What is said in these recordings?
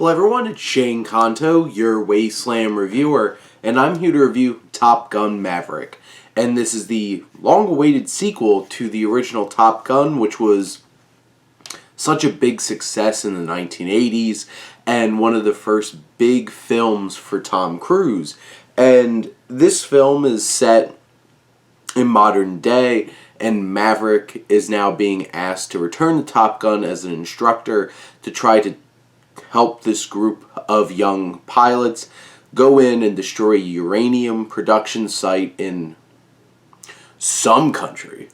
Hello everyone, it's Shane Kanto, your Wasteland reviewer, and I'm here to review Top Gun Maverick. And this is the long-awaited sequel to the original Top Gun, which was such a big success in the 1980s, and one of the first big films for Tom Cruise. And this film is set in modern day, and Maverick is now being asked to return to Top Gun as an instructor to try to help this group of young pilots go in and destroy a uranium production site in some country.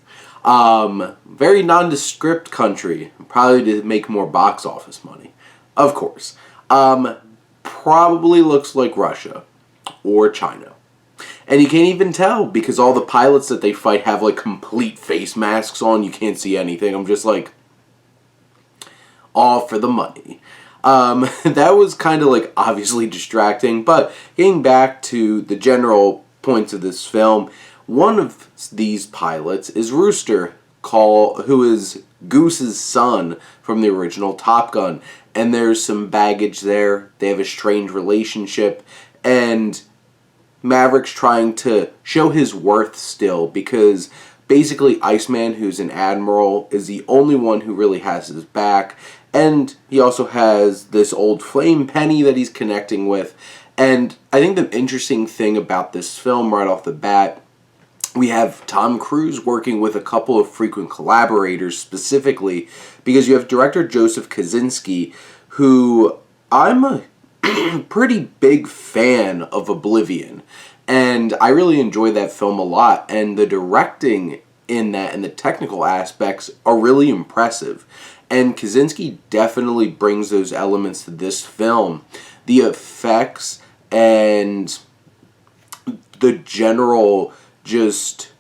Very nondescript country, probably to make more box office money, of course. Probably looks like Russia or China. And you can't even tell because all the pilots that they fight have like complete face masks on. You can't see anything. I'm just like, all for the money. That was kind of like obviously distracting, but getting back to the general points of this film, one of these pilots is Rooster, who is Goose's son from the original Top Gun, and there's some baggage there. They have a strained relationship, and Maverick's trying to show his worth still because basically Iceman, who's an admiral, is the only one who really has his back. And he also has this old flame penny that he's connecting with. And I think the interesting thing about this film right off the bat, we have Tom Cruise working with a couple of frequent collaborators specifically because you have director Joseph Kosinski, who I'm a pretty big fan of Oblivion. And I really enjoy that film a lot. And the directing in that and the technical aspects are really impressive. And Kosinski definitely brings those elements to this film. The effects and the general just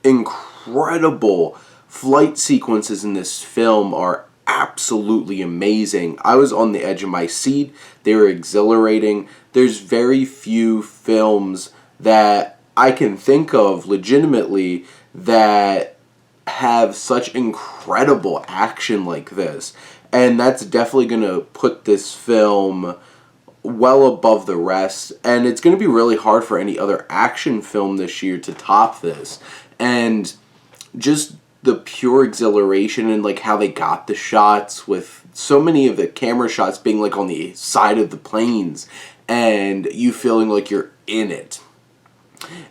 incredible flight sequences in this film are absolutely amazing. I was on the edge of my seat. They were exhilarating. There's very few films that I can think of legitimately that have such incredible action like this, and that's definitely going to put this film well above the rest, and it's going to be really hard for any other action film this year to top this. And just the pure exhilaration and like how they got the shots, with so many of the camera shots being like on the side of the planes and you feeling like you're in it.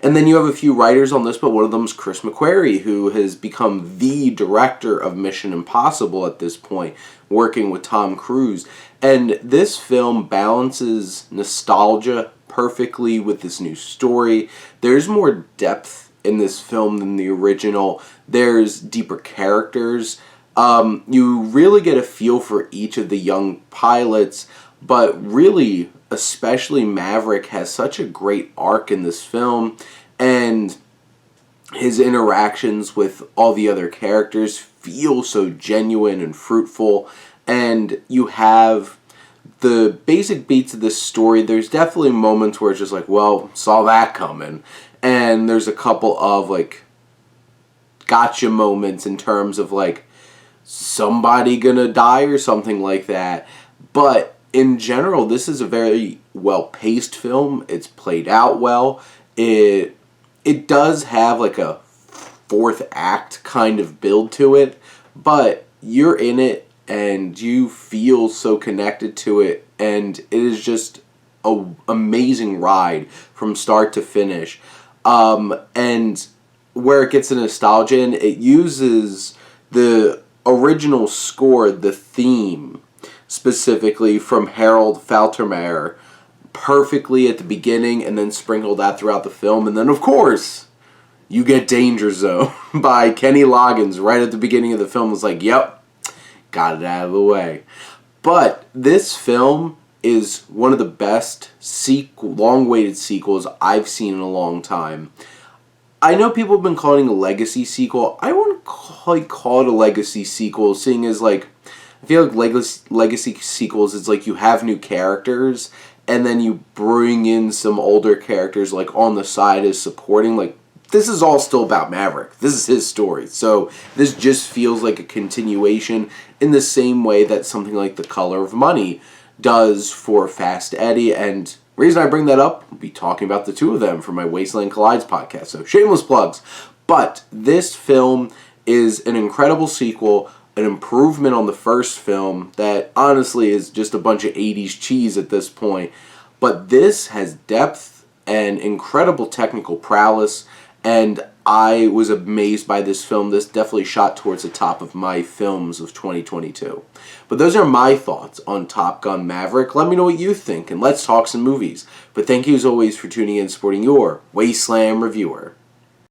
And then you have a few writers on this, but one of them is Chris McQuarrie, who has become the director of Mission Impossible at this point, working with Tom Cruise. And this film balances nostalgia perfectly with this new story. There's more depth in this film than the original. There's deeper characters. You really get a feel for each of the young pilots, but really, especially Maverick has such a great arc in this film, and his interactions with all the other characters feel so genuine and fruitful. And you have the basic beats of this story. There's definitely moments where it's just like, well, saw that coming. And there's a couple of like gotcha moments in terms of like somebody gonna die or something like that. But in general, this is a very well-paced film. It's played out well. It does have like a fourth act kind of build to it, but you're in it and you feel so connected to it, and it is just an amazing ride from start to finish. And where it gets the nostalgia in, it uses the original score, the theme, specifically from Harold Faltermeyer, perfectly at the beginning and then sprinkled out throughout the film. And then, of course, you get Danger Zone by Kenny Loggins right at the beginning of the film. It's like, yep, got it out of the way. But this film is one of the best long-awaited sequels I've seen in a long time. I know people have been calling it a legacy sequel. I wouldn't quite call it a legacy sequel, seeing as like I feel like legacy sequels is like you have new characters and then you bring in some older characters like on the side as supporting. Like, this is all still about Maverick. This is his story. So this just feels like a continuation in the same way that something like The Color of Money does for Fast Eddie, and the reason I bring that up, we'll be talking about the two of them for my Wasteland Collides podcast, so shameless plugs. But this film is an incredible sequel, an improvement on the first film that honestly is just a bunch of 80s cheese at this point. But this has depth and incredible technical prowess, and I was amazed by this film. This definitely shot towards the top of my films of 2022. But those are my thoughts on Top Gun Maverick. Let me know what you think, and let's talk some movies. But thank you as always for tuning in and supporting your Wasteland reviewer.